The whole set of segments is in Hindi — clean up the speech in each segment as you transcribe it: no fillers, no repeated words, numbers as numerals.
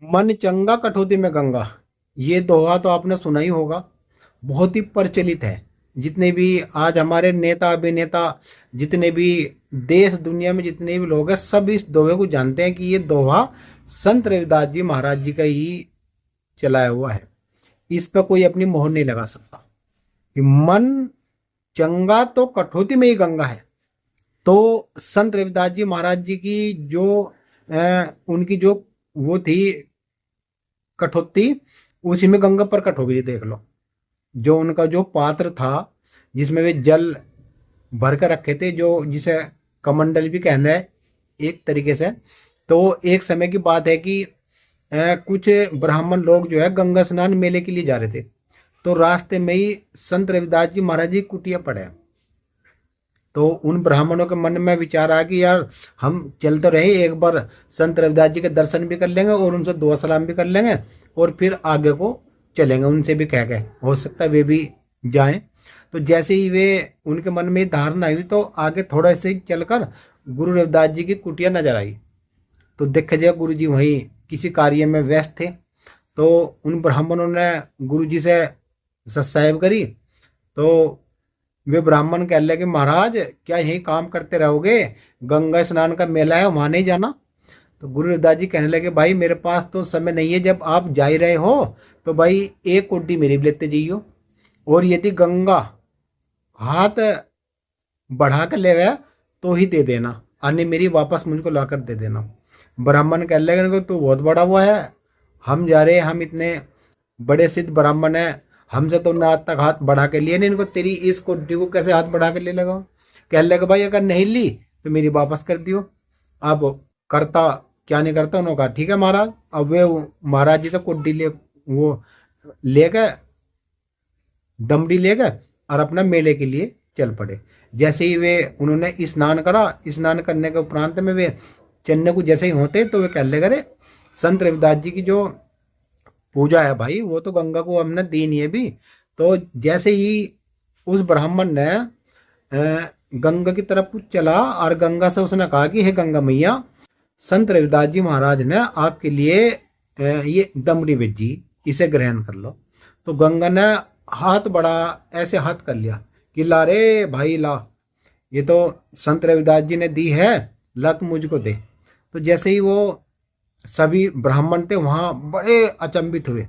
मन चंगा कठौती में गंगा, ये दोहा तो आपने सुना ही होगा। बहुत ही प्रचलित है। जितने भी आज हमारे नेता अभिनेता, जितने भी देश दुनिया में जितने भी लोग हैं, सब इस दोहे को जानते हैं कि ये दोहा संत रविदास जी महाराज जी का ही चलाया हुआ है। इस पर कोई अपनी मोहर नहीं लगा सकता कि मन चंगा तो कठौती में ही गंगा है। तो संत रविदास जी महाराज जी की जो उनकी जो वो थी कठौती, उसी में गंगा प्रकट हो गई। देख लो, जो उनका जो पात्र था जिसमें वे जल भर कर रखे थे, जो जिसे कमंडल भी कहना है एक तरीके से। तो एक समय की बात है कि कुछ ब्राह्मण लोग जो है गंगा स्नान मेले के लिए जा रहे थे। तो रास्ते में ही संत रविदास जी महाराज जी कुटिया पड़े। तो उन ब्राह्मणों के मन में विचार आया कि यार हम चल तो रहे, एक बार संत रविदास जी के दर्शन भी कर लेंगे और उनसे दुआ सलाम भी कर लेंगे और फिर आगे को चलेंगे, उनसे भी कह के हो सकता है वे भी जाएं। तो जैसे ही वे उनके मन में धारणा आई तो आगे थोड़ा से ही चलकर गुरु रविदास जी की कुटिया नजर आई। तो देखा जाए गुरु जी वहीं किसी कार्य में व्यस्त थे। तो उन ब्राह्मणों ने गुरु जी से सत्साहिब करी। तो वे ब्राह्मण कह लगे, महाराज क्या यही काम करते रहोगे, गंगा स्नान का मेला है वहां नहीं जाना। तो गुरु रविदास जी कहने लगे, भाई मेरे पास तो समय नहीं है, जब आप जा ही रहे हो तो भाई एक कोडी मेरी भी लेते जाइयो, और यदि गंगा हाथ बढ़ा कर ले गया तो ही दे देना, अन्य मेरी वापस मुझको ला कर दे देना। ब्राह्मण कह लगे, तू बहुत बड़ा हुआ है, हम जा रहे हैं, हम इतने बड़े सिद्ध ब्राह्मण हैं, हमसे तो ना आज तक हाथ बढ़ा के लिए नहीं, इनको तेरी इस कोडी को कैसे हाथ बढ़ा के ले लगा। कह लगे, भाई अगर नहीं ली तो मेरी वापस कर दियो। अब करता क्या नहीं करता, उन्होंने कहा ठीक है महाराज। अब वे महाराज जी से कोडी ले वो ले गए, दमड़ी ले गए और अपना मेले के लिए चल पड़े। जैसे ही वे उन्होंने स्नान करा, स्नान करने के उपरांत में वे चलने को जैसे ही होते तो वे कह लगे, अरे संत रविदास जी की जो पूजा है भाई वो तो गंगा को हमने दी नहीं है भी। तो जैसे ही उस ब्राह्मण ने गंगा की तरफ चला और गंगा से उसने कहा कि हे गंगा मैया, संत रविदास जी महाराज ने आपके लिए ये दमड़ी भेजी, इसे ग्रहण कर लो। तो गंगा ने हाथ बड़ा ऐसे हाथ कर लिया कि ला रे भाई ला, ये तो संत रविदास जी ने दी है, ला तू मुझको दे। तो जैसे ही वो सभी ब्राह्मण थे वहाँ बड़े अचंभित हुए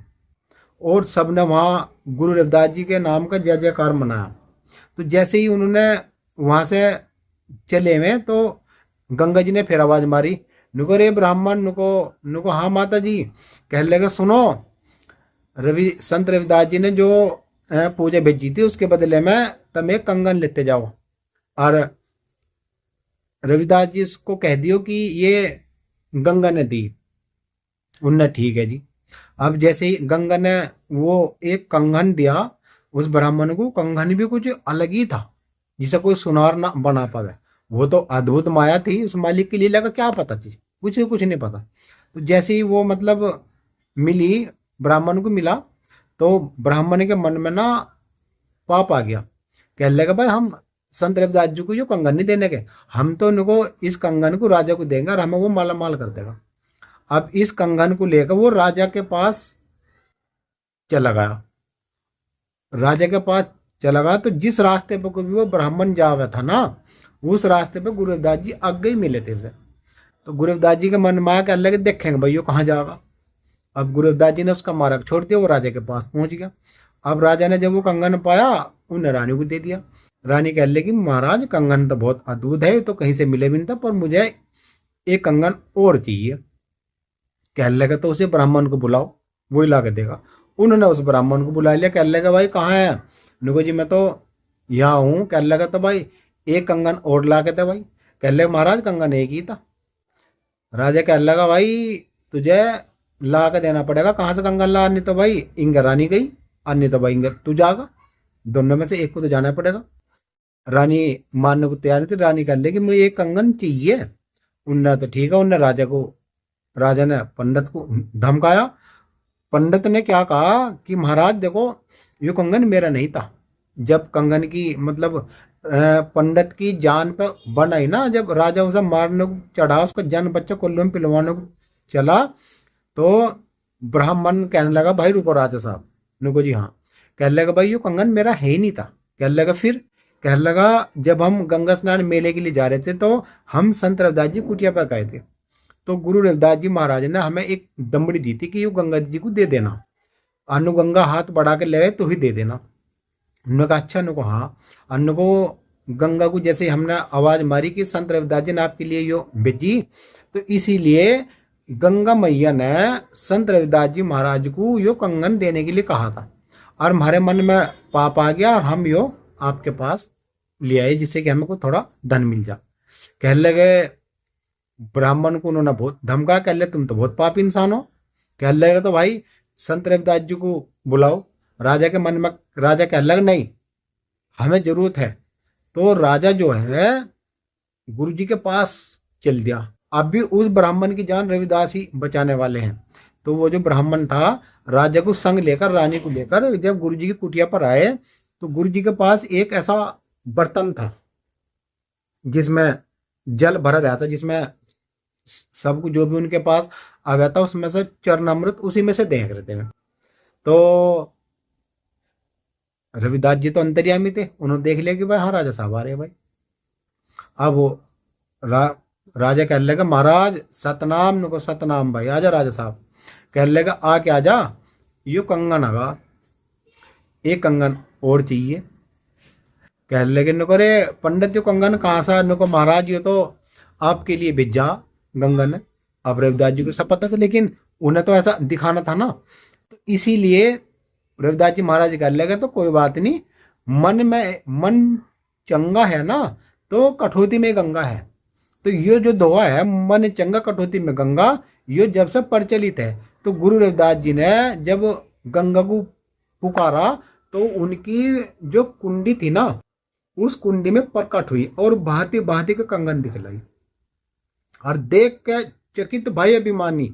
और सबने वहाँ गुरु रविदास जी के नाम का जय जयकार मनाया। तो जैसे ही उन्होंने वहाँ से चले हुए तो गंगा जी ने फिर आवाज़ मारी, नुको रे ब्राह्मण नुको नुको। हाँ माता जी। कह लगे, सुनो, संत रविदास जी ने जो पूजा भेजी थी उसके बदले में तुम एक कंगन लेते जाओ और रविदास जी को कह दियो कि ये गंगा ने दी। उनने ठीक है जी। अब जैसे ही गंगा ने वो एक कंगन दिया उस ब्राह्मण को, कंगन भी कुछ अलग ही था जिसे कोई सुनार ना बना पावे। वो तो अद्भुत माया थी, उस मालिक की लीला का क्या पता चीज, कुछ नहीं पता। तो जैसे ही वो मतलब मिली, ब्राह्मण को मिला, तो ब्राह्मण के मन में ना पाप आ गया। कह लगा, भाई हम संत रविदास जी को जो कंगन नहीं देने के, हम तो उनको इस कंगन को राजा को देंगे और हमें वो माला माल कर देगा। अब इस कंगन को लेकर वो राजा के पास चला गया। राजा के पास चला गया तो जिस रास्ते पर को भी वो ब्राह्मण जा हुआ था ना, उस रास्ते पे गुरु रविदास जी आगे ही मिले थे उसे। तो गुरु रविदास जी के मन में आया, लगे देखेंगे भाई वो कहाँ जाएगा। अब गुरु रविदास जी ने उसका मार्ग छोड़ दिया, वो राजा के पास पहुंच गया। अब राजा ने जब वो कंगन पाया, उन्हें रानी को दे दिया। रानी कह लगी, महाराज कंगन तो बहुत अद्भुत है, तो कहीं से मिले भी नहीं था, पर मुझे एक कंगन और चाहिए। कह लगा, तो उसे ब्राह्मण को बुलाओ, वही ला के देगा। उन्होंने उस ब्राह्मण को बुला लिया। कह लगा, भाई कहाँ है। नुको जी मैं तो यहाँ हूँ। कह लगा, तो भाई एक कंगन और ला के दे भाई। कह लगा, महाराज कंगन एक ही था। राजा कह लगा, भाई तुझे ला के देना पड़ेगा, कहाँ से कंगन ला, नहीं तो भाई इंगर रानी गई, अन्य तो भाई इंगर तू जागा, दोनों में से एक को तो जाना पड़ेगा। रानी मानने को तैयार नहीं थी। रानी कह लगी, मुझे एक कंगन चाहिए। उनने तो ठीक है, उनने राजा ने पंडित को धमकाया। पंडित ने क्या कहा कि महाराज देखो, ये कंगन मेरा नहीं था। जब कंगन की मतलब पंडित की जान पे बन आई ना, जब राजा उसे मारने को चढ़ा, उसका जन बच्चा कुल्लू में पिलवाने को चला, तो ब्राह्मण कहने लगा भाई रुको राजा साहब। नुको जी हाँ। कहने लगा भाई ये कंगन मेरा है ही नहीं था। कहने लगा फिर? कहने लगा जब हम गंगा स्नान मेले के लिए जा रहे थे तो हम संत रविदास जी कुटिया पर गए थे, तो गुरु रविदास जी महाराज ने हमें एक दमड़ी दी थी कि ये गंगा जी को दे देना, अनुगंगा हाथ बढ़ा के ले तो ही दे देना। उन्होंने कहा अच्छा। उनको हाँ। अन्न को गंगा को जैसे हमने आवाज मारी कि संत रविदास जी ने आपके लिए यो भेजी, तो इसीलिए गंगा मैया ने संत रविदास जी महाराज को यो कंगन देने के लिए कहा था, और हमारे मन में पाप आ गया और हम यो आपके पास ले आए जिससे कि हमें को थोड़ा धन मिल जा। कह लगे ब्राह्मण को उन्होंने बहुत धमका। कह ले तुम तो बहुत पाप इंसान हो। कह लगे तो भाई संत रविदास जी को बुलाओ। राजा के मन में राजा कह लगे नहीं हमें जरूरत है। तो राजा जो है गुरु जी के पास चल दिया। अब भी उस ब्राह्मण की जान रविदास ही बचाने वाले हैं। तो वो जो ब्राह्मण था राजा को संग लेकर रानी को लेकर जब गुरु जी की कुटिया पर आए तो गुरु जी के पास एक ऐसा बर्तन था जिसमें जल भरा रहा था, जिसमें सबको जो भी उनके पास आया था उसमें से चरणामृत उसी में से देख रहे थे। तो रविदास जी तो अंतर्यामी थे, उन्होंने देख लिया कि भाई हाँ राजा साहब आ रहे हैं भाई। अब वो राजा कहने लगा महाराज सतनाम। नुको सतनाम भाई आजा राजा साहब। कहने लगा आके आजा यो कंगन आगा, एक कंगन और चाहिए। कहने लगे नुको रे पंडित जो कंगन कहाँ सा? नुको महाराज ये तो आपके लिए भेजा गंगन। अब रविदास जी को सब पता था लेकिन उन्हें तो ऐसा दिखाना था ना, तो इसीलिए रविदास जी महाराज कहने लगे तो कोई बात नहीं, मन चंगा है ना तो कठौती में गंगा है। तो ये जो दोहा है मन चंगा कठौती में गंगा, ये जब से प्रचलित है। तो गुरु रविदास जी ने जब गंगा को पुकारा तो उनकी जो कुंडी थी ना उस कुंडी में प्रकट हुई और भांति भांति का कंगन दिखलाई, और देख के चकित भाई अभिमानी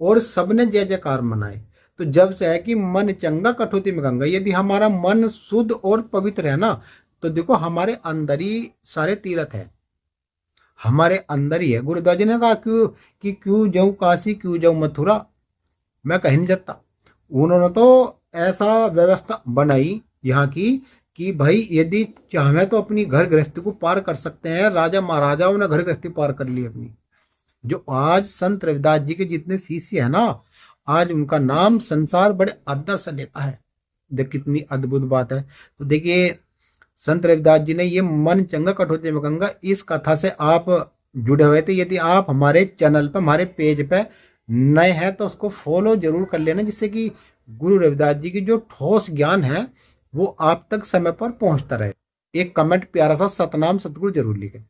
और सबने जय जयकार मनाए। तो जब से है कि मन चंगा कठौती में गंगा, यदि हमारा मन शुद्ध और पवित्र है ना तो देखो हमारे अंदर ही सारे तीर्थ है, हमारे अंदर ही है। गुरुदास जी ने कहा क्यों जाऊं काशी, क्यों जाऊं मथुरा, मैं कहीं नहीं जाता। उन्होंने तो ऐसा व्यवस्था बनाई यहाँ की कि भाई यदि चाहे तो अपनी घर गृहस्थी को पार कर सकते हैं। राजा महाराजाओं ने घर गृहस्थी पार कर ली अपनी। जो आज संत रविदास जी के जितने शिष्य है ना, आज उनका नाम संसार बड़े आदर से लेता है। देख कितनी अद्भुत बात है। तो देखिए संत रविदास जी ने ये मन चंगा कठौती में गंगा इस कथा से आप जुड़े हुए थे। यदि आप हमारे चैनल पर हमारे पेज पे नए हैं तो उसको फॉलो जरूर कर लेना, जिससे कि गुरु रविदास जी की जो ठोस ज्ञान है वो आप तक समय पर पहुंचता रहे। एक कमेंट प्यारा सा सतनाम सतगुरु जरूर लिखें।